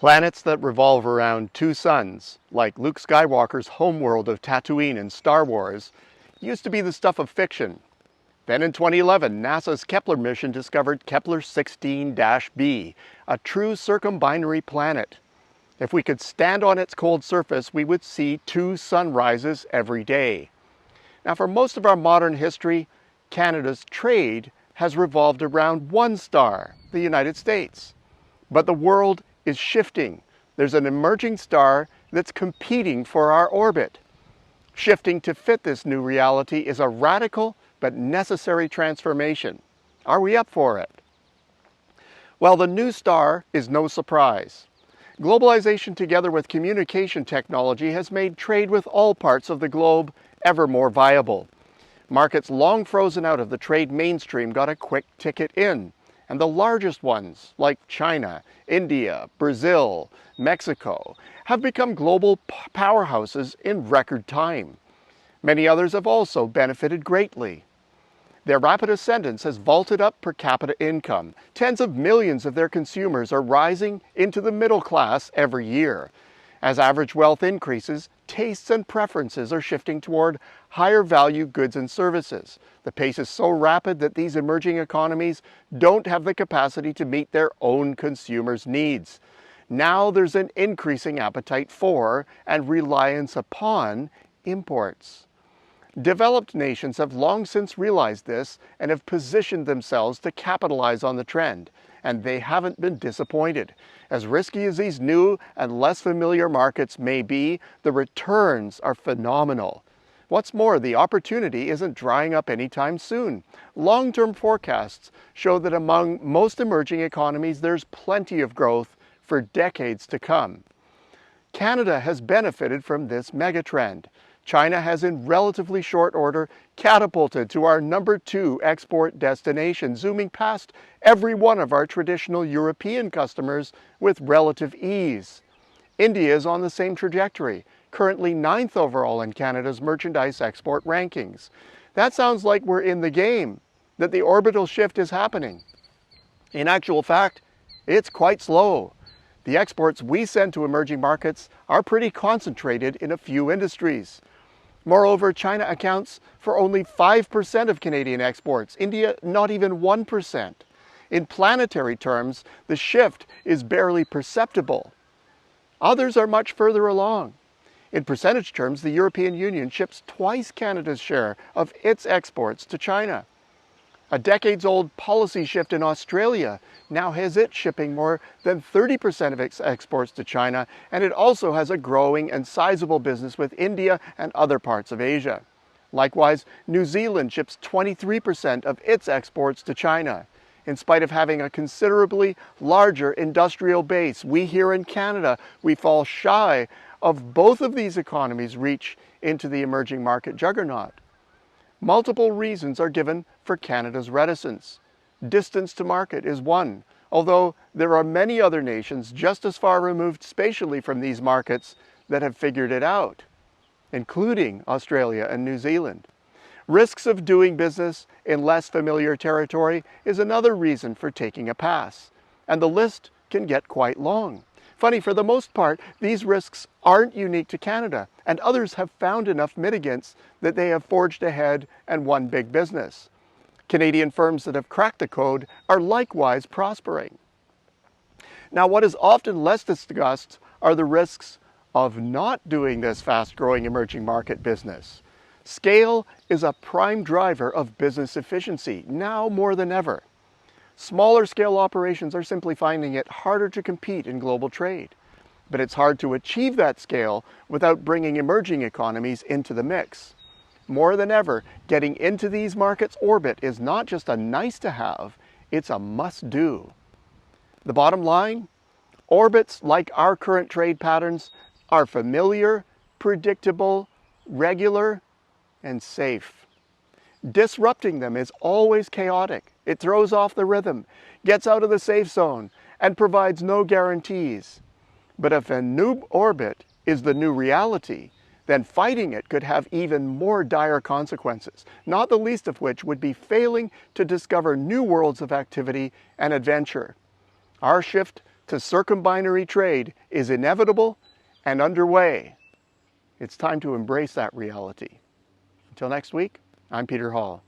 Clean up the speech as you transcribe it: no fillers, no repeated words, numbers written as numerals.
Planets that revolve around two suns, like Luke Skywalker's homeworld of Tatooine in Star Wars, used to be the stuff of fiction. Then in 2011, NASA's Kepler mission discovered Kepler 16-b, a true circumbinary planet. If we could stand on its cold surface, we would see two sunrises every day. Now, for most of our modern history, Canada's trade has revolved around one star, the United States. But the world is shifting. There's an emerging star that's competing for our orbit. Shifting to fit this new reality is a radical but necessary transformation. Are we up for it? Well, the new star is no surprise. Globalization together with communication technology has made trade with all parts of the globe ever more viable. Markets long frozen out of the trade mainstream got a quick ticket in. And the largest ones, like China, India, Brazil, Mexico, have become global powerhouses in record time. Many others have also benefited greatly. Their rapid ascendance has vaulted up per capita income. Tens of millions of their consumers are rising into the middle class every year. As average wealth increases, tastes and preferences are shifting toward higher value goods and services. The pace is so rapid that these emerging economies don't have the capacity to meet their own consumers' needs. Now there's an increasing appetite for and reliance upon imports. Developed nations have long since realized this and have positioned themselves to capitalize on the trend, and they haven't been disappointed. As risky as these new and less familiar markets may be, the returns are phenomenal. What's more, the opportunity isn't drying up anytime soon. Long-term forecasts show that among most emerging economies, there's plenty of growth for decades to come. Canada has benefited from this megatrend. China has in relatively short order catapulted to our #2 export destination, zooming past every one of our traditional European customers with relative ease. India is on the same trajectory, currently 9th overall in Canada's merchandise export rankings. That sounds like we're in the game, that the orbital shift is happening. In actual fact, it's quite slow. The exports we send to emerging markets are pretty concentrated in a few industries. Moreover, China accounts for only 5% of Canadian exports, India not even 1%. In planetary terms, the shift is barely perceptible. Others are much further along. In percentage terms, the European Union ships twice Canada's share of its exports to China. A decades-old policy shift in Australia now has it shipping more than 30% of its exports to China, and it also has a growing and sizable business with India and other parts of Asia. Likewise, New Zealand ships 23% of its exports to China. In spite of having a considerably larger industrial base, we here in Canada, we fall shy of both of these economies' reach into the emerging market juggernaut. Multiple reasons are given for Canada's reticence. Distance to market is one, although there are many other nations just as far removed spatially from these markets that have figured it out, including Australia and New Zealand. Risks of doing business in less familiar territory is another reason for taking a pass, and the list can get quite long. Funny, for the most part, these risks aren't unique to Canada, and others have found enough mitigants that they have forged ahead and won big business. Canadian firms that have cracked the code are likewise prospering. Now, what is often less discussed are the risks of not doing this fast-growing emerging market business. Scale is a prime driver of business efficiency, now more than ever. Smaller scale operations are simply finding it harder to compete in global trade. But it's hard to achieve that scale without bringing emerging economies into the mix. More than ever, getting into these markets' orbit is not just a nice to have, it's a must do. The bottom line? Orbits like our current trade patterns are familiar, predictable, regular, and safe. Disrupting them is always chaotic. It throws off the rhythm, gets out of the safe zone, and provides no guarantees. But if a new orbit is the new reality, then fighting it could have even more dire consequences, not the least of which would be failing to discover new worlds of activity and adventure. Our shift to circumbinary trade is inevitable and underway. It's time to embrace that reality. Until next week, I'm Peter Hall.